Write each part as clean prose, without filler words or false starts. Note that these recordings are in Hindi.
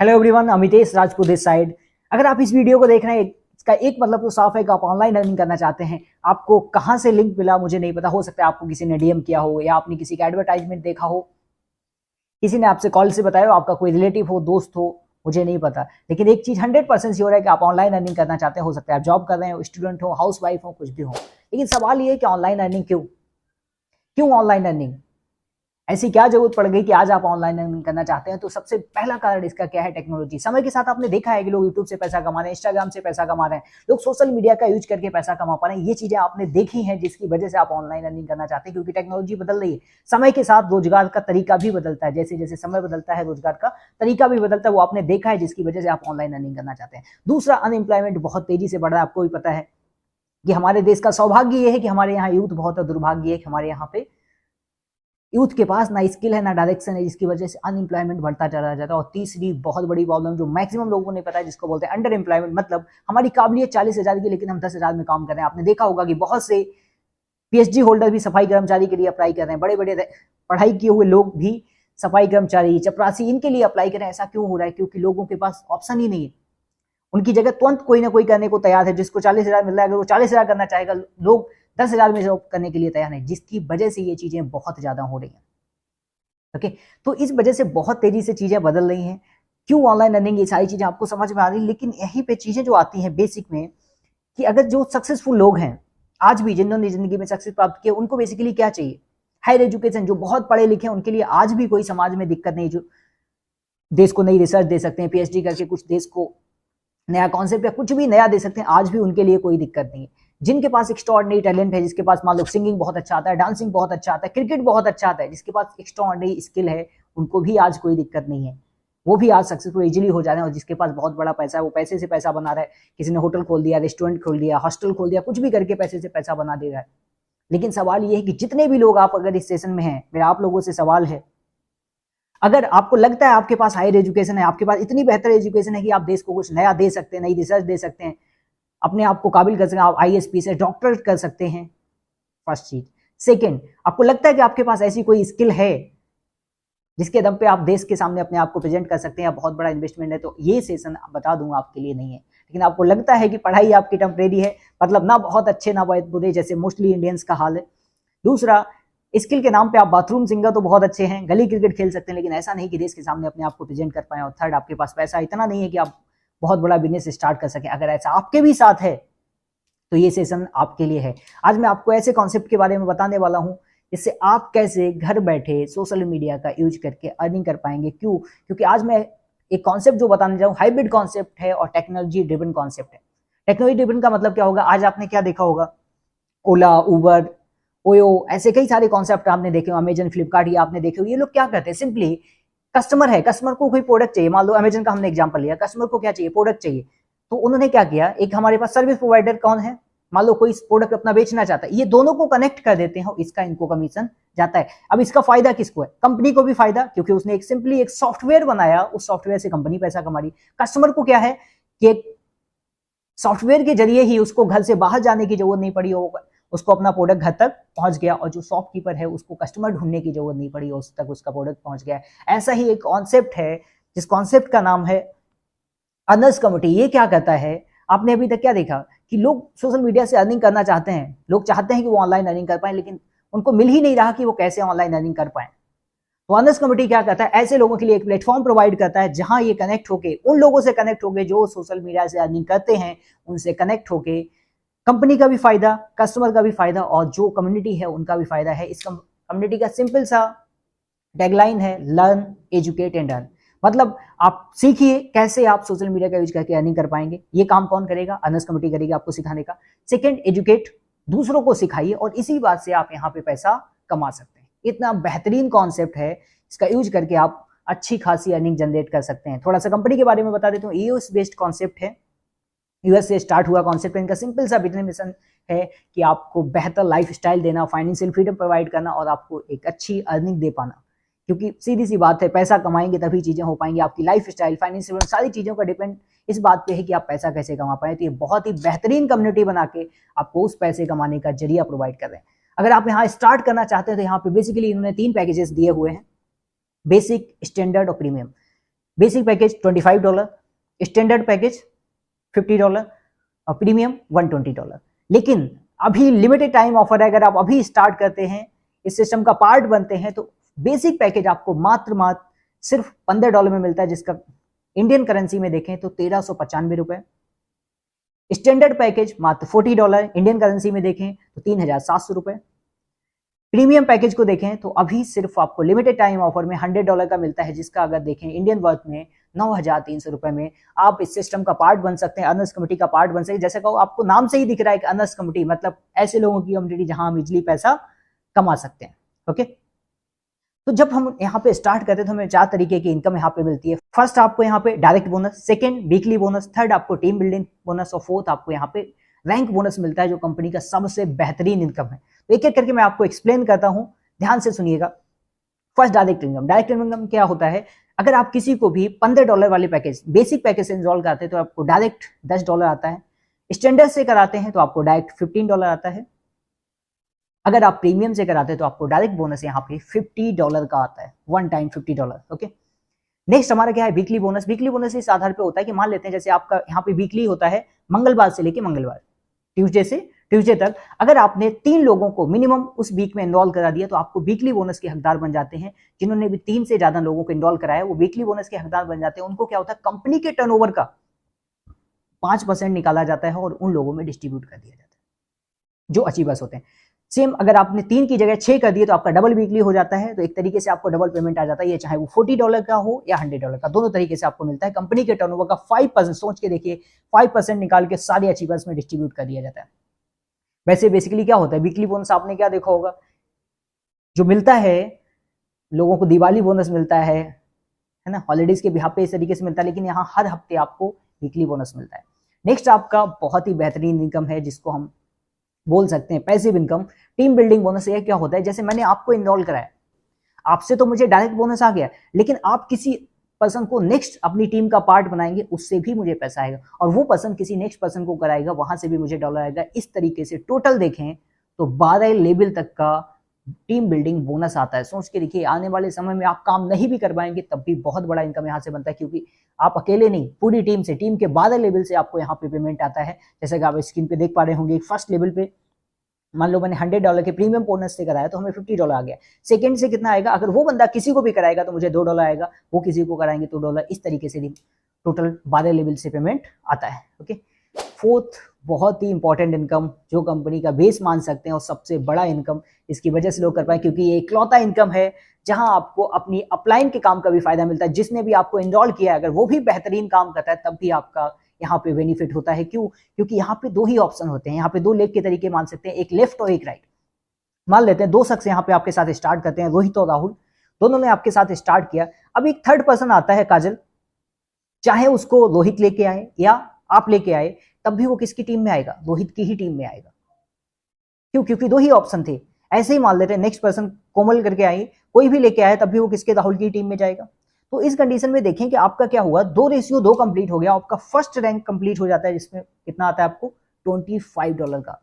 Hello everyone, Amitesh Rajput this side. अगर आप इस वीडियो को देख रहे हैं, इसका एक मतलब तो साफ है कि आप ऑनलाइन अर्निंग करना चाहते हैं। आपको कहां से लिंक मिला मुझे नहीं पता, हो सकता है आपको किसी ने डीएम किया हो या आपने किसी का एडवर्टाइजमेंट देखा हो, किसी ने आपसे कॉल से बताया हो, आपका कोई रिलेटिव हो, दोस्त हो, मुझे नहीं पता। लेकिन एक चीज 100% श्योर है कि आप ऑनलाइन अर्निंग करना चाहते हैं। हो सकता है आप जॉब कर रहे हो, स्टूडेंट हो, हाउस वाइफ हो, कुछ भी हो। लेकिन सवाल ये है कि ऑनलाइन अर्निंग क्यों ऑनलाइन अर्निंग, ऐसी क्या जरूरत पड़ गई कि आज आप ऑनलाइन अर्निंग करना चाहते हैं। तो सबसे पहला कारण इसका क्या है? टेक्नोलॉजी। समय के साथ आपने देखा है कि लोग यूट्यूब से पैसा कमा रहे हैं, इंस्टाग्राम से पैसा कमा रहे हैं, लोग सोशल मीडिया का यूज करके पैसा कमा पा रहे हैं। ये चीजें आपने देखी हैं जिसकी वजह से आप ऑनलाइन अर्निंग करना चाहते हैं, क्योंकि टेक्नोलॉजी बदल रही है। समय के साथ रोजगार का तरीका भी बदलता है, जैसे जैसे समय बदलता है रोजगार का तरीका भी बदलता है, वो आपने देखा है, जिसकी वजह से आप ऑनलाइन अर्निंग करना चाहते हैं। दूसरा, अनएम्प्लॉयमेंट बहुत तेजी से बढ़ रहा है। आपको भी पता है कि हमारे देश का सौभाग्य ये है कि हमारे यहाँ यूथ बहुत है, दुर्भाग्य है कि हमारे यहाँ पे यूथ के पास ना स्किल है ना डायरेक्शन है, जिसकी वजह से अनएम्प्लॉयमेंट बढ़ता चला जाता है। और तीसरी बहुत बड़ी प्रॉब्लम जो मैक्सिमम लोगों को नहीं पता है, जिसको बोलते हैं अंडर एम्प्लॉयमेंट। मतलब हमारी काबिलियत 40,000 की, लेकिन हम 10,000 में काम कर रहे हैं। आपने देखा होगा कि बहुत से पीएचडी होल्डर भी सफाई कर्मचारी के लिए अप्लाई कर रहे हैं, बड़े बड़े पढ़ाई किए हुए लोग भी सफाई कर्मचारी, चपरासी, इनके लिए अप्लाई कर रहे हैं। ऐसा क्यों हो रहा है? क्योंकि लोगों के पास ऑप्शन ही नहीं है। उनकी जगह तुरंत कोई ना कोई करने को तैयार है। जिसको 40,000 मिल रहा है, अगर वो 40,000 करना चाहेगा, लोग 10,000 में जॉब करने के लिए तैयार है, जिसकी वजह से ये चीजें बहुत ज्यादा हो रही हैं। ओके, तो इस वजह से बहुत तेजी से चीजें बदल रही हैं। क्यों ऑनलाइन अर्निंग, ये सारी चीजें आपको समझ में आ रही है। लेकिन यहीं पे चीजें जो आती हैं बेसिक में, कि अगर जो सक्सेसफुल लोग हैं आज भी, जिन्होंने जिंदगी में सक्सेस प्राप्त किया, उनको बेसिकली क्या चाहिए? Higher education. जो बहुत पढ़े लिखे हैं उनके लिए आज भी कोई समाज में दिक्कत नहीं, जो देश को नई रिसर्च दे सकते हैं, पीएचडी करके कुछ देश को नया कॉन्सेप्ट या कुछ भी नया दे सकते हैं, आज भी उनके लिए कोई दिक्कत नहीं है। जिनके पास एक्स्ट्राऑर्डिनरी टैलेंट है, जिसके पास मान लो सिंगिंग बहुत अच्छा आता है, डांसिंग बहुत अच्छा आता है, क्रिकेट बहुत अच्छा आता है, जिसके पास एक्स्ट्राऑर्डिनरी स्किल है, उनको भी आज कोई दिक्कत नहीं है। वो भी आज सक्सेसफुल इजीली हो जा रहे हैं। और जिसके पास बहुत बड़ा पैसा है, वो पैसे से पैसा बना रहा है। किसी ने होटल खोल दिया, रेस्टोरेंट खोल दिया, हॉस्टल खोल दिया, कुछ भी करके पैसे से पैसा बना दे रहा है। लेकिन सवाल ये है कि जितने भी लोग आप अगर इस सेशन में हैं, मेरा आप लोगों से सवाल है, अगर आपको लगता है आपके पास हायर एजुकेशन है, आपके पास इतनी बेहतर एजुकेशन है कि आप देश को कुछ नया दे सकते हैं, नई रिसर्च दे सकते हैं, अपने आप को काबिल कर सकते हैं, आप आईएएस से डॉक्टर कर सकते हैं, फर्स्ट चीज। सेकंड, आपको लगता है कि आपके पास ऐसी कोई स्किल है जिसके दम पे आप देश के सामने अपने आप को प्रेजेंट कर सकते हैं, या बहुत बड़ा इन्वेस्टमेंट है, तो ये सेशन बता दूंगा आपके लिए नहीं है। लेकिन आपको लगता है कि पढ़ाई आपकी टेम्परेरी है, मतलब ना बहुत अच्छे ना बहुत बुरे, जैसे मोस्टली इंडियंस का हाल है। दूसरा, स्किल के नाम पे आप बाथरूम सिंगर तो बहुत अच्छे हैं, गली क्रिकेट खेल सकते हैं, लेकिन ऐसा नहीं कि देश के सामने अपने आप को प्रेजेंट कर पाए। और थर्ड, आपके पास पैसा इतना नहीं है कि आप बहुत बड़ा बिजनेस स्टार्ट कर सकें। अगर ऐसा आपके भी साथ है तो ये सेशन आपके लिए है। आज मैं आपको ऐसे कॉन्सेप्ट के बारे में बताने वाला हूं जिससे आप कैसे घर बैठे सोशल मीडिया का यूज करके अर्निंग कर पाएंगे। क्यों? क्योंकि आज मैं एक कॉन्सेप्ट जो बताने जा रहा हूं, हाइब्रिड कॉन्सेप्ट है और टेक्नोलॉजी ड्रिवन कॉन्सेप्ट है। टेक्नोलॉजी ड्रिवन का मतलब क्या होगा? आज आपने क्या देखा होगा, ओला, उबर, ओयो, ऐसे कई सारे कॉन्सेप्ट आपने देखे हो, अमेजन, फ्लिपकार्ट, ये आपने देखे हो। ये लोग क्या करते हैं? सिंपली कस्टमर है, कस्टमर को कोई प्रोडक्ट चाहिए, मान लो अमेजन का हमने एग्जांपल लिया, कस्टमर को क्या चाहिए? प्रोडक्ट चाहिए। तो उन्होंने क्या किया, एक हमारे पास सर्विस प्रोवाइडर कौन है, मान लो कोई प्रोडक्ट अपना बेचना चाहता है, ये दोनों को कनेक्ट कर देते हैं, इसका इनको कमीशन जाता है। अब इसका फायदा किसको है? कंपनी को भी फायदा, क्योंकि उसने एक सिंपली एक सॉफ्टवेयर बनाया, उस सॉफ्टवेयर से कंपनी पैसा कमा रही। कस्टमर को क्या है कि सॉफ्टवेयर के जरिए ही उसको घर से बाहर जाने की जरूरत नहीं पड़ी, होगा उसको अपना प्रोडक्ट घर तक पहुंच गया, और जो शॉपकीपर है उसको कस्टमर ढूंढने की जरूरत नहीं पड़ी, उस तक उसका प्रोडक्ट पहुंच गया। ऐसा ही एक कॉन्सेप्ट है, जिस कॉन्सेप्ट का नाम है अर्नर्स कमिटी। ये क्या कहता है? आपने अभी तक क्या देखा कि लोग सोशल मीडिया से अर्निंग करना चाहते हैं, लोग चाहते हैं कि वो ऑनलाइन अर्निंग कर पाए, लेकिन उनको मिल ही नहीं रहा कि वो कैसे ऑनलाइन अर्निंग कर पाए। तो अर्नर्स कमिटी क्या कहता है? ऐसे लोगों के लिए एक प्लेटफॉर्म प्रोवाइड करता है, जहां ये कनेक्ट होके उन लोगों से कनेक्ट होके जो सोशल मीडिया से अर्निंग करते हैं, उनसे कनेक्ट होके कंपनी का भी फायदा, कस्टमर का भी फायदा, और जो कम्युनिटी है उनका भी फायदा है। इस कम्युनिटी का सिंपल सा टैगलाइन है, लर्न, एजुकेट एंड अर्न। मतलब आप सीखिए कैसे आप सोशल मीडिया का यूज करके अर्निंग कर पाएंगे। ये काम कौन करेगा? अर्नर्स कमिटी करेगी आपको सिखाने का। सेकंड, एजुकेट, दूसरों को सिखाइए, और इसी बात से आप यहाँ पे पैसा कमा सकते हैं। इतना बेहतरीन कॉन्सेप्ट है, इसका यूज करके आप अच्छी खासी अर्निंग जनरेट कर सकते हैं। थोड़ा सा कंपनी के बारे में बता देता हूँ। यूएस बेस्ड कॉन्सेप्ट है, यूएस से स्टार्ट हुआ कॉन्सेप्ट है। इनका सिंपल सा बिजनेस मिशन है कि आपको बेहतर लाइफ स्टाइल देना, फाइनेंशियल फ्रीडम प्रोवाइड करना, और आपको एक अच्छी अर्निंग दे पाना। क्योंकि सीधी सी बात है, पैसा कमाएंगे तभी चीजें हो पाएंगी। आपकी लाइफ स्टाइल, फाइनेंशियल, सारी चीजों का डिपेंड इस बात पे है कि आप पैसा कैसे कमा पाए। तो ये बहुत ही बेहतरीन कम्युनिटी बना के आपको उस पैसे कमाने का जरिया प्रोवाइड कर रहे हैं। अगर आप यहाँ स्टार्ट करना चाहते हैं तो यहाँ पे बेसिकली इन्होंने 3 पैकेजेस दिए हुए हैं, बेसिक, स्टैंडर्ड और premium. Basic package $25, standard package $50 और प्रीमियम $120। लेकिन अभी लिमिटेड टाइम ऑफर है, अगर आप अभी स्टार्ट करते हैं, इस सिस्टम का पार्ट बनते हैं, तो बेसिक पैकेज आपको मात्र सिर्फ $15 में मिलता है, जिसका इंडियन करेंसी में देखें तो 1395 रुपए। स्टैंडर्ड पैकेज मात्र $40, इंडियन करेंसी में देखें तो 3700 रुपए। प्रीमियम पैकेज को देखें तो अभी सिर्फ आपको लिमिटेड टाइम ऑफर में $100 का मिलता है, जिसका अगर देखें इंडियन वर्थ में 9300 रुपए में आप इस सिस्टम का पार्ट बन सकते हैं, अर्नर्स कमेटी का पार्ट बन सकते हैं। जैसे कहो, आपको नाम से ही दिख रहा है कि अर्नर्स कमेटी, मतलब ऐसे लोगों की कम्युनिटी जहां हम इजिली पैसा कमा सकते हैं। ओके, तो जब हम यहाँ पे स्टार्ट करते हैं तो हमें 4 तरीके की इनकम यहाँ पे मिलती है। फर्स्ट आपको यहाँ पे direct bonus, second weekly bonus, third आपको टीम बिल्डिंग बोनस और फोर्थ आपको यहाँ पे रैंक बोनस मिलता है, जो कंपनी का सबसे बेहतरीन इनकम है। तो एक एक करके मैं आपको एक्सप्लेन करता हूँ, ध्यान से सुनिएगा। First direct income. Direct income क्या होता है? अगर आप किसी को भी $15 वाले पैकेज, बेसिक पैकेज से इनरोल करते हैं तो आपको डायरेक्ट $10 आता है। स्टैंडर्ड से कराते हैं तो आपको डायरेक्ट $15 आता है। अगर आप प्रीमियम से कराते हैं तो आपको डायरेक्ट बोनस यहाँ पे $50 का आता है, वन टाइम $50। ओके, नेक्स्ट हमारा क्या है? Weekly bonus. वीकली बोनस इस आधार पे होता है कि मान लेते हैं जैसे आपका यहाँ पे वीकली होता है मंगलवार से लेके मंगलवार, ट्यूसडे से ट्यूसडे तक। अगर आपने 3 लोगों को मिनिमम उस वीक में इनरोल करा दिया तो आपको वीकली बोनस के हकदार बन जाते हैं। जिन्होंने भी 3 से ज्यादा लोगों को इनरोल कराया वो वीकली बोनस के हकदार बन जाते हैं। उनको क्या होता है? कंपनी के टर्नओवर का 5% निकाला जाता है और उन लोगों में डिस्ट्रीब्यूट कर दिया जाता है जो अचीवर्स होते हैं। सेम अगर आपने 3 की जगह 6 कर दिए तो आपका डबल वीकली हो जाता है, तो एक तरीके से आपको डबल पेमेंट आ जाता है। ये चाहे वो $40 का हो या $100 का, दोनों तरीके से आपको मिलता है। कंपनी के टर्नओवर का 5%, सोच के देखिए, 5% निकाल के सारे अचीवर्स में डिस्ट्रीब्यूट कर दिया जाता है। वैसे बेसिकली क्या होता है वीकली बोनस? आपने क्या देखा होगा, जो मिलता है लोगों को दिवाली बोनस मिलता है ना, हॉलीडेज के बिहाफ पे इस तरीके से मिलता है, लेकिन यहाँ हर हफ्ते आपको वीकली बोनस मिलता है। नेक्स्ट आपका बहुत ही बेहतरीन इनकम है, जिसको हम बोल सकते हैं passive income, team building bonus. ये क्या होता है? जैसे मैंने आपको इनरोल कराया, आपसे तो मुझे डायरेक्ट बोनस आ गया, लेकिन आप किसी पर्सन को नेक्स्ट अपनी टीम का पार्ट बनाएंगे, उससे भी मुझे पैसा आएगा, और वो पर्सन किसी नेक्स्ट पर्सन को कराएगा, वहां से भी मुझे डॉलर आएगा। इस तरीके से टोटल देखें तो 12 लेवल तक का टीम बिल्डिंग बोनस आता है। सोच के देखिए, आने वाले समय में आप काम नहीं भी कर पाएंगे तब भी बहुत बड़ा इनकम यहाँ से बनता है, क्योंकि आप अकेले नहीं, पूरी टीम से, टीम के 12 लेवल से आपको यहाँ पे पेमेंट आता है। जैसे कि आप स्क्रीन पे देख पा रहे होंगे, फर्स्ट लेवल पे मान लो मैंने $100 के प्रीमियम बोनस से कराया तो हमें $50 आ गया। सेकंड से कितना आएगा? अगर वो बंदा किसी को भी कराएगा तो मुझे $2 आएगा, वो किसी को कराएंगे तो $2। इस तरीके से टोटल 12 लेवल से पेमेंट आता है। ओके, फोर्थ बहुत ही इंपॉर्टेंट इनकम, जो कंपनी का बेस मान सकते हैं और सबसे बड़ा इनकम इसकी वजह से लोग कर पाए, क्योंकि ये इकलौता इनकम है जहां आपको अपनी अपलाइन के काम का भी फायदा मिलता है। जिसने भी आपको इनरोल किया है, अगर वो भी बेहतरीन काम करता है तब भी आपका यहाँ पे बेनिफिट होता है। क्यों? क्योंकि यहाँ पे 2 ही ऑप्शन होते हैं, यहाँ पे 2 लेग के तरीके मान सकते हैं, एक लेफ्ट और एक राइट। मान लेते हैं 2 शख्स यहाँ पे आपके साथ स्टार्ट करते हैं, रोहित और राहुल, दोनों ने आपके साथ स्टार्ट किया। अब एक थर्ड पर्सन आता है, काजल, चाहे उसको रोहित लेके आए या आप लेके आए, तब भी वो किसकी टीम में आएगा? रोहित की ही टीम में आएगा। क्यों? क्योंकि 2 ही ऑप्शन थे। ऐसे ही मान लेते हैं नेक्स्ट पर्सन कोमल करके आई, कोई भी लेके आए तब भी वो किसके? राहुल की टीम में जाएगा। तो इस कंडीशन में देखें कि आपका क्या हुआ, 2:2 कंप्लीट हो गया, आपका फर्स्ट रैंक कंप्लीट हो जाता है, जिसमें कितना आता है आपको? $25 का।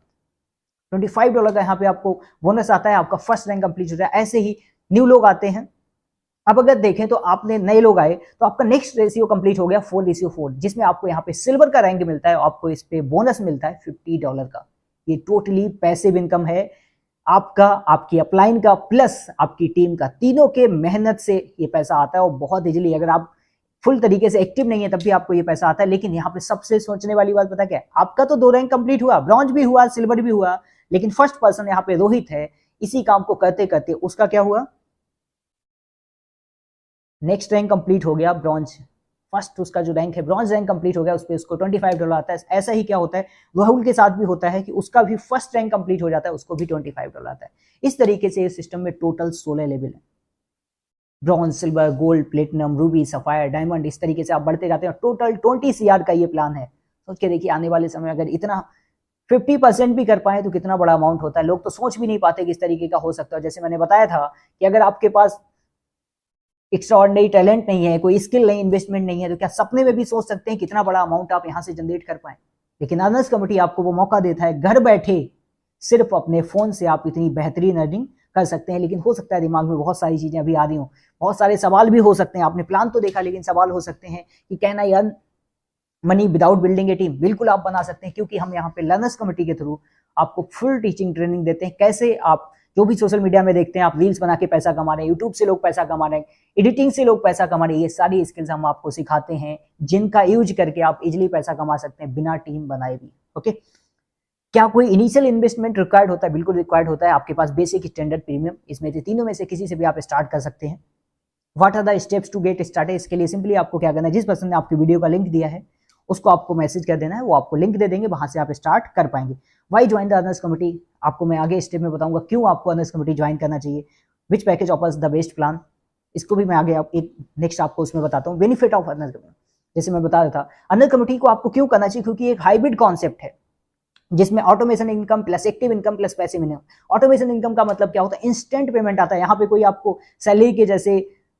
$25 का यहाँ पे आपको बोनस आता है, आपका फर्स्ट रैंक कंप्लीट हो जाता है। ऐसे ही न्यू लोग आते हैं। अब अगर देखें तो आपने नए लोग आए तो आपका नेक्स्ट रेशियो कंप्लीट हो गया 4:4, जिसमें आपको यहाँ पे सिल्वर का रैंक मिलता है, आपको इस पे बोनस मिलता है $50 का। ये टोटली पैसिव इनकम है आपका, आपकी अपलाइन का प्लस आपकी टीम का, तीनों के मेहनत से ये पैसा आता है। और बहुत इजीली, अगर आप फुल तरीके से एक्टिव नहीं है तब भी आपको ये पैसा आता है। लेकिन यहाँ पे सबसे सोचने वाली बात पता क्या है? आपका तो 2 रैंक कंप्लीट हुआ, ब्रॉन्ज भी हुआ, सिल्वर भी हुआ, लेकिन फर्स्ट पर्सन यहाँ पे रोहित है। इसी काम को करते करते उसका क्या हुआ? नेक्स्ट रैंक कंप्लीट हो गया, ब्रॉन्ज। फर्स्ट उसका जो रैंक है ब्रॉन्ज रैंक कंप्लीट हो गया, उस पर उसको $25 आता है। ऐसा ही क्या होता है राहुल के साथ भी होता है कि उसका भी फर्स्ट रैंक कंप्लीट हो जाता है, उसको भी $25 आता है। इस तरीके से इस सिस्टम में टोटल 16 लेवल है, bronze, silver, gold, platinum, Ruby, sapphire, diamond, इस तरीके से आप बढ़ते जाते हैं। टोटल 20 CR का ये प्लान है। सोच के देखिए, आने वाले समय अगर इतना 50% भी कर पाए तो कितना बड़ा अमाउंट होता है। लोग तो सोच भी नहीं पाते कि इस तरीके का हो सकता है। जैसे मैंने बताया था कि अगर आपके पास एक्स्ट्राऑर्डिनरी टैलेंट नहीं है, कोई स्किल नहीं, इन्वेस्टमेंट नहीं है, तो क्या सपने में भी सोच सकते हैं कितना बड़ा अमाउंट आप यहाँ से जनरेट कर पाए? लेकिन अर्नर्स कमेटी आपको वो मौका देता है, घर बैठे सिर्फ अपने फोन से आप इतनी बेहतरीन अर्निंग कर सकते हैं। लेकिन हो सकता है दिमाग में बहुत सारी चीजें अभी आ रही हो, बहुत सारे सवाल भी हो सकते हैं। आपने प्लान तो देखा, लेकिन सवाल हो सकते हैं कि can I earn money without building A team. बिल्कुल आप बना सकते हैं, क्योंकि हम यहाँ पे लर्नर्स कमेटी के थ्रू आपको फुल टीचिंग ट्रेनिंग देते हैं। कैसे आप जो भी सोशल मीडिया में देखते हैं, आप रील्स बना के पैसा कमा रहे हैं, यूट्यूब से लोग पैसा कमा रहे हैं, एडिटिंग से लोग पैसा कमा रहे हैं, ये सारी स्किल्स हम आपको सिखाते हैं, जिनका यूज करके आप इजिली पैसा कमा सकते हैं बिना टीम बनाए भी। ओके, क्या कोई इनिशियल इन्वेस्टमेंट रिक्वायर्ड होता है? बिल्कुल रिक्वायर्ड होता है। आपके पास बेसिक, स्टैंडर्ड, प्रीमियम, इसमें से तीनों में से किसी से भी आप स्टार्ट कर सकते हैं। What are the steps to get started? इसके लिए सिंपली आपको क्या करना है, जिस पर्सन ने आपकी वीडियो का लिंक दिया है उसको आपको मैसेज कर देना है, वो आपको लिंक दे देंगे, वहां से आप स्टार्ट कर पाएंगे। Why join the earners committee? आपको मैं आगे स्टेप में बताऊंगा क्यों आपको अर्नर्स कमिटी ज्वाइन करना चाहिए। Which package offers the best plan? इसको भी मैं आगे एक नेक्स्ट आपको उसमें बताता हूँ। बेनिफिट ऑफ अर्नर कमिटी, जैसे मैं बता रहा था, अर्नर कमिटी को आपको क्यों करना चाहिए, क्योंकि एक हाइब्रिड कॉन्सेप्ट है जिसमें automation income plus active income plus passive income. Automation income का मतलब क्या होता है? इंस्टेंट पेमेंट आता है। यहाँ पे कोई आपको सैलरी के जैसे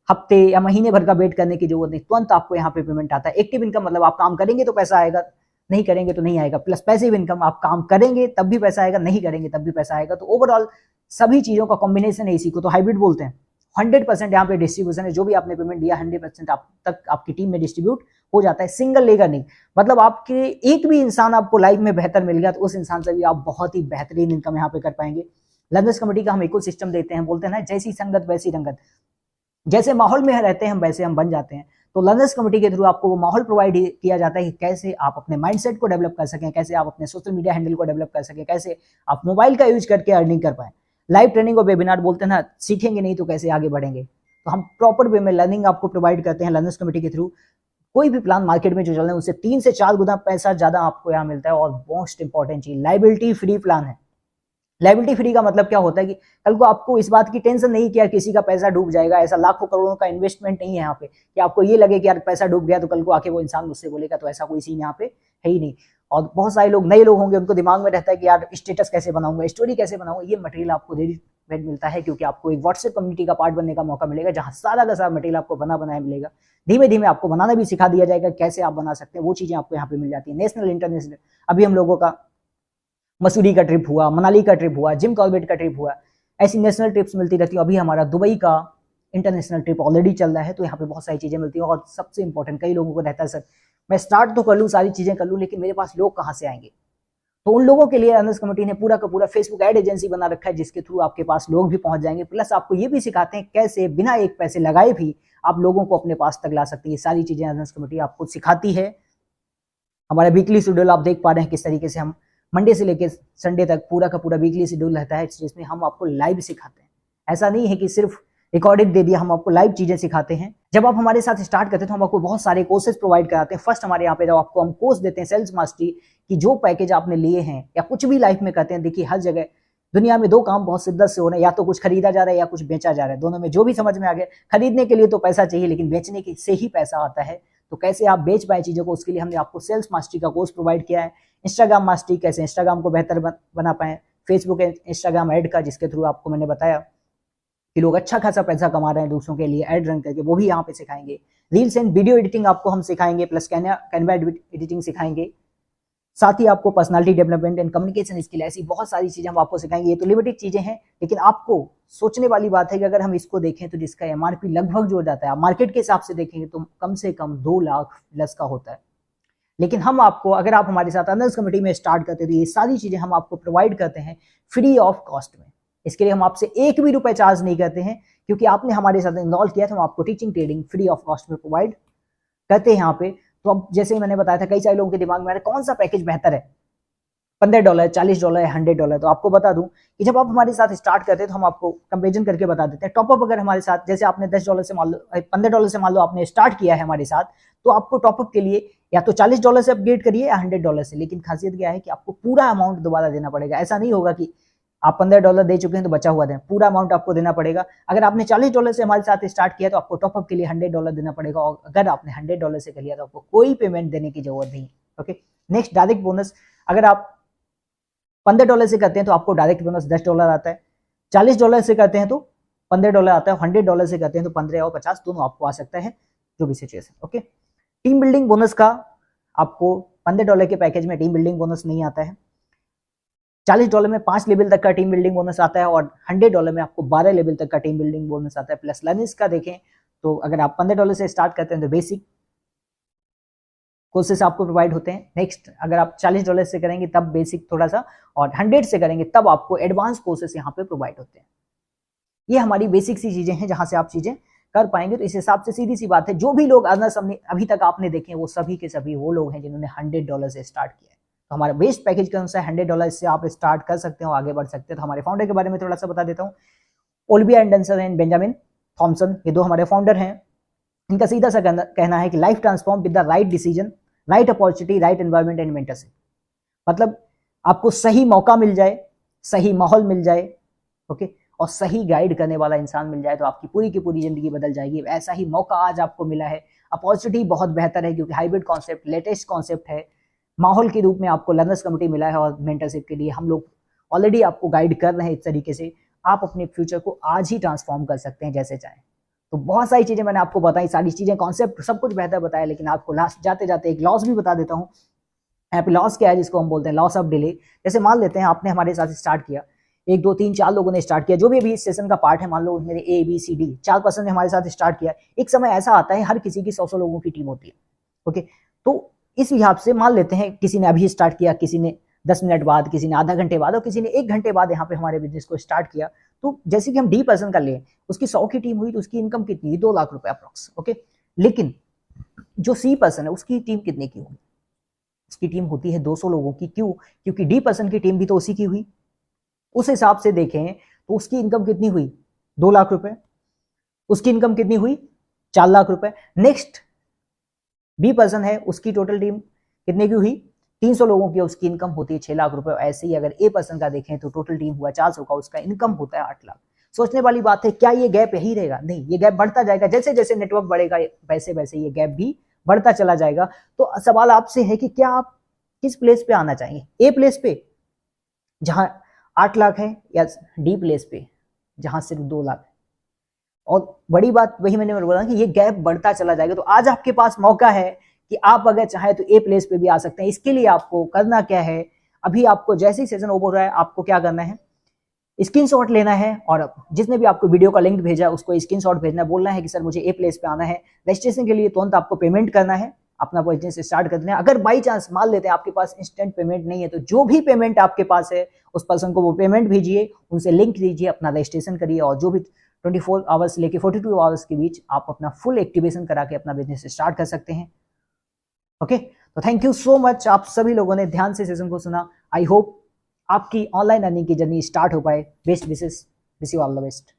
हफ्ते या महीने भर का वेट करने की जरूरत नहीं, तुरंत आपको यहाँ पे पेमेंट आता है। एक्टिव इनकम मतलब आप काम करेंगे तो पैसा आएगा, नहीं करेंगे तो नहीं आएगा। प्लस पैसिव इनकम, आप काम करेंगे तब भी पैसा आएगा, नहीं करेंगे तब भी पैसा आएगा। तो ओवरऑल सभी चीजों का कॉम्बिनेशन है, इसी को तो हाइब्रिड बोलते हैं। 100% यहाँ पे डिस्ट्रीब्यूशन है, जो भी आपने पेमेंट दिया 100% आप तक आपकी टीम में डिस्ट्रीब्यूट हो जाता है। सिंगल लेगा नहीं, मतलब आपके एक भी इंसान आपको लाइफ में बेहतर मिल गया तो उस इंसान से भी आप बहुत ही बेहतरीन इनकम यहाँ पे कर पाएंगे। लर्नर्स कमेटी का हम इको सिस्टम देते हैं, बोलते हैं ना जैसी संगत वैसी रंगत, जैसे माहौल में रहते हैं हम वैसे हम बन जाते हैं। तो लर्नर्स कमेटी के थ्रू आपको वो माहौल प्रोवाइड किया जाता है कि कैसे आप अपने माइंडसेट को डेवलप कर सकें, कैसे आप अपने सोशल मीडिया हैंडल को डेवलप कर सकें, कैसे आप मोबाइल का यूज करके अर्निंग कर पाए। लाइव ट्रेनिंग और वेबिनार, बोलते हैं ना सीखेंगे नहीं तो कैसे आगे बढ़ेंगे। तो हम प्रॉपर वे में लर्निंग आपको प्रोवाइड करते हैं लर्नर्स कमेटी के थ्रू। कोई भी प्लान मार्केट में जो चल रहे हैं उससे 3 से 4 गुना पैसा ज्यादा आपको यहाँ मिलता है। और मोस्ट इंपॉर्टेंट चीज, लाइबिलिटी फ्री प्लान है। लाइबिलिटी फ्री का मतलब क्या होता है कि कल को आपको इस बात की टेंशन नहीं कि यार किसी का पैसा डूब जाएगा। ऐसा लाखों करोड़ों का इन्वेस्टमेंट नहीं है यहाँ पे कि आपको ये लगे कि यार पैसा डूब गया तो कल को आके वो इंसान मुझसे बोलेगा, तो ऐसा कोई सीन यहाँ पे है ही नहीं। और बहुत सारे लोग, नए लोग होंगे, उनको दिमाग में रहता है कि यार स्टेटस कैसे बनाऊंगा, स्टोरी कैसे बनाऊंगा। ये मटेरियल आपको रेडीमेड मिलता है, क्योंकि आपको एक व्हाट्सएप कम्युनिटी का पार्ट बनने का मौका मिलेगा, जहां सारा का सारा मटेरियल आपको बना बनाया मिलेगा। धीमे धीमे आपको बनाना भी सिखा दिया जाएगा, कैसे आप बना सकते हैं, वो चीजें आपको यहाँ पे मिल जाती है। नेशनल, इंटरनेशनल, अभी हम लोगों का मसूरी का ट्रिप हुआ, मनाली का ट्रिप हुआ, जिम कॉर्बेट का ट्रिप हुआ, ऐसी नेशनल ट्रिप्स मिलती रहती है। अभी हमारा दुबई का इंटरनेशनल ट्रिप ऑलरेडी चल रहा है, तो यहाँ पे बहुत सारी चीजें मिलती हैं। और सबसे इंपॉर्टेंट, कई लोगों को रहता है सर मैं स्टार्ट तो कर लूँ, सारी चीजें कर लूँ, लेकिन मेरे पास लोग कहाँ से आएंगे। तो उन लोगों के लिए अर्नर्स कमेटी ने पूरा का पूरा फेसबुक एड एजेंसी बना रखा है, जिसके थ्रू आपके पास लोग भी पहुंच जाएंगे। प्लस आपको ये भी सिखाते हैं कैसे बिना एक पैसे लगाए भी आप लोगों को अपने पास तक ला सकती है। सारी चीजें अर्नर्स कमेटी आपको सिखाती है। हमारा वीकली शेड्यूल आप देख पा रहे हैं किस तरीके से हम मंडे से लेकर संडे तक पूरा का पूरा वीकली शेड्यूल रहता है, जिसमें हम आपको लाइव सिखाते हैं। ऐसा नहीं है कि सिर्फ रिकॉर्डेड दे दिया, हम आपको लाइव चीजें सिखाते हैं। जब आप हमारे साथ स्टार्ट करते हैं तो हम आपको बहुत सारे कोर्सेज प्रोवाइड कराते हैं। फर्स्ट हमारे यहाँ पे जब आपको हम कोर्स देते हैं सेल्स मास्टरी की, जो पैकेज आपने लिए हैं या कुछ भी लाइफ में करते हैं, देखिए हर जगह दुनिया में 2 काम बहुत शिद्दत से हो रहे हैं, या तो कुछ खरीदा जा रहा है या कुछ बेचा जा रहा है। दोनों में जो भी समझ में आ गया, खरीदने के लिए तो पैसा चाहिए, लेकिन बेचने के से ही पैसा आता है। तो कैसे आप बेच पाए चीजों को, उसके लिए हमने आपको सेल्स मास्टरी का कोर्स प्रोवाइड किया है। इंस्टाग्राम मास्टरी, कैसे इंस्टाग्राम को बेहतर बना पाए, फेसबुक इंस्टाग्राम ऐड का, जिसके थ्रू आपको मैंने बताया कि लोग अच्छा खासा पैसा कमा रहे हैं दूसरों के लिए ऐड रन करके, वो भी यहाँ पे सिखाएंगे। रील्स एंड वीडियो एडिटिंग आपको हम सिखाएंगे, प्लस कैनवा एडिटिंग सिखाएंगे। साथ ही आपको personality development and communication skill, ऐसी बहुत सारी चीजें हम आपको सिखाएंगे। ये तो लिमिटेड चीजें हैं, लेकिन आपको सोचने वाली बात है कि अगर हम इसको देखें तो जिसका एमआरपी लगभग जो जाता है, आप मार्केट के हिसाब से देखेंगे तो कम से कम 2 लाख प्लस का होता है। लेकिन हम आपको, अगर आप हमारे साथ अर्नर्स कमेटी में स्टार्ट करते हैं तो ये सारी चीजें हम आपको प्रोवाइड करते हैं फ्री ऑफ कॉस्ट में। इसके लिए हम आपसे 1 भी रुपए चार्ज नहीं करते हैं, क्योंकि आपने हमारे साथ इन्वॉल्व किया, तो हम आपको teaching training free of cost में प्रोवाइड करते हैं यहाँ पे। तो अब जैसे ही मैंने बताया था, कई सारे लोगों के दिमाग में कौन सा पैकेज बेहतर है, $15, $40 या $100। तो आपको बता दूं कि जब आप हमारे साथ स्टार्ट करते हैं तो हम आपको कंपेरिजन करके बता देते हैं। टॉपअप अगर हमारे साथ, जैसे आपने $10 से मान लो, $15 से मान लो आपने स्टार्ट किया है हमारे साथ, तो आपको टॉपअप के लिए या तो $40 से अपग्रेड करिए या $100 से। लेकिन खासियत क्या है कि आपको पूरा अमाउंट दोबारा देना पड़ेगा। ऐसा नहीं होगा कि आप $15 दे चुके हैं तो बचा हुआ दें, पूरा अमाउंट आपको देना पड़ेगा। अगर आपने $40 से हमारे साथ स्टार्ट किया तो आपको टॉपअप के लिए $100 देना पड़ेगा, और अगर आपने $100 से कर लिया तो आपको कोई पेमेंट देने की जरूरत नहीं। ओके, नेक्स्ट डायरेक्ट बोनस, अगर आप $15 से करते हैं तो आपको डायरेक्ट बोनस $10 आता है, $40 से करते हैं तो $15 आता है, $100 से करते हैं तो 15 और 50 दोनों आपको आ सकता है, जो भी situation. Okay, team building bonus का आपको $15 के पैकेज में टीम बिल्डिंग बोनस नहीं आता है। $40 में 5 लेवल तक का टीम बिल्डिंग बोनस आता है और $100 में आपको 12 लेवल तक का टीम बिल्डिंग बोनस आता है। प्लस लर्निंग्स का देखें तो अगर आप $15 से स्टार्ट करते हैं तो बेसिक कोर्सेस आपको प्रोवाइड होते हैं। नेक्स्ट अगर आप $40 से करेंगे तब बेसिक थोड़ा सा, और 100 से करेंगे तब आपको एडवांस कोर्सेस यहाँ पे प्रोवाइड होते हैं। ये हमारी बेसिक सी चीजें हैं जहां से आप चीजें कर पाएंगे। तो इस हिसाब से सीधी सी बात है, जो भी लोग अर्नर्स अभी तक आपने देखे वो सभी के सभी वो लोग हैं जिन्होंने $100 से स्टार्ट किया है। तो हमारा बेस्ट पैकेज के अनुसार $100 से आप स्टार्ट कर सकते हो, आगे बढ़ सकते हैं। तो हमारे फाउंडर के बारे में थोड़ा सा बता देता हूँ। Olivia Anderson and Benjamin Thomson, ये दो हमारे फाउंडर हैं। इनका सीधा सा कहना है कि life transform with the right decision, right opportunity, right environment and mentorship. मतलब आपको सही मौका मिल जाए, सही माहौल मिल जाए, ओके, और सही गाइड करने वाला इंसान मिल जाए तो आपकी पूरी की पूरी जिंदगी बदल जाएगी। ऐसा ही मौका आज आपको मिला है। अपॉर्चुनिटी बहुत बेहतर है क्योंकि हाइब्रिड कॉन्सेप्ट, लेटेस्ट कॉन्सेप्ट है। माहौल के रूप में आपको लर्नर्स कम्युनिटी मिला है और मेंटरशिप के लिए हम लोग ऑलरेडी आपको गाइड कर रहे हैं। इस तरीके से आप अपने फ्यूचर को आज ही ट्रांसफॉर्म कर सकते हैं जैसे चाहें। तो बहुत सारी चीजें मैंने आपको बताई, सारी चीजें कॉन्सेप्ट सब कुछ बेहतर बताया, लेकिन आपको लास्ट जाते जाते एक लॉस भी बता देता हूँ। यहाँ पे लॉस क्या है जिसको हम बोलते हैं लॉस ऑफ डिले। जैसे मान लेते हैं आपने हमारे साथ स्टार्ट किया, 1 2 3 4 लोगों ने स्टार्ट किया, जो भी अभी इस सेशन का पार्ट है, मान लो मेरे ABCD 4 पर्सन ने हमारे साथ स्टार्ट किया। एक समय ऐसा आता है हर किसी की 100 लोगों की टीम होती है, ओके। तो इस लिहाज से मान लेते हैं किसी ने अभी स्टार्ट किया, किसी ने 10 मिनट बाद, किसी ने आधा घंटे बाद और किसी ने 1 घंटे बाद यहाँ पे हमारे बिजनेस को स्टार्ट किया। तो जैसे कि हम D पर्सन का लें, उसकी 100 की टीम हुई तो उसकी इनकम कितनी हुई? 2 लाख रुपए अप्रोक्स, ओके। लेकिन जो C पर्सन है उसकी टीम कितने की होगी? उसकी टीम होती है 200 लोगों की। क्यों? क्योंकि D पर्सन की टीम भी तो उसी की हुई। उस हिसाब से देखें तो उसकी इनकम कितनी हुई? 2 लाख रुपए। उसकी इनकम कितनी हुई? 4 लाख रुपए। नेक्स्ट B पर्सन है, उसकी टोटल टीम कितने की हुई? 300 लोगों की, उसकी इनकम होती है 6 लाख रुपए। ऐसे ही अगर A पर्सन का देखें तो टोटल टीम हुआ 400 का, उसका इनकम होता है 8 लाख। सोचने वाली बात है, क्या ये गैप यही रहेगा? नहीं, ये गैप बढ़ता जाएगा। जैसे जैसे नेटवर्क बढ़ेगा वैसे वैसे ये गैप भी बढ़ता चला जाएगा। तो सवाल आपसे है कि क्या आप किस प्लेस पे आना चाहेंगे? A प्लेस पे जहां 8 लाख है, या D प्लेस पे जहां सिर्फ 2 लाख है? और बड़ी बात वही मैंने बोला कि ये गैप बढ़ता चला जाएगा। तो आज आपके पास मौका है कि आप अगर चाहे तो A प्लेस पे भी आ सकते हैं। इसके लिए आपको करना क्या है, अभी आपको जैसे ही सेशन ओवर हो रहा है आपको क्या करना है, स्क्रीनशॉट लेना है और जिसने भी आपको वीडियो का लिंक भेजा उसको स्क्रीनशॉट भेजना है, बोलना है कि सर मुझे A प्लेस पे आना है। रजिस्ट्रेशन के लिए तुरंत आपको पेमेंट करना है, अपना बिजनेस स्टार्ट कर देना है। अगर बाई चांस मान लेते हैं आपके पास इंस्टेंट पेमेंट नहीं है तो जो भी पेमेंट आपके पास है उस पर्सन को वो पेमेंट भेजिए, उनसे लिंक दीजिए, अपना रजिस्ट्रेशन करिए और जो भी 24 आवर्स से लेके 42 आवर्स के बीच आप अपना फुल एक्टिवेशन करा के अपना बिजनेस स्टार्ट कर सकते हैं, ओके। तो थैंक यू सो मच, आप सभी लोगों ने ध्यान से सेशन को सुना। आई होप आपकी ऑनलाइन अर्निंग की जर्नी स्टार्ट हो पाए। Best wishes, wish you all the best.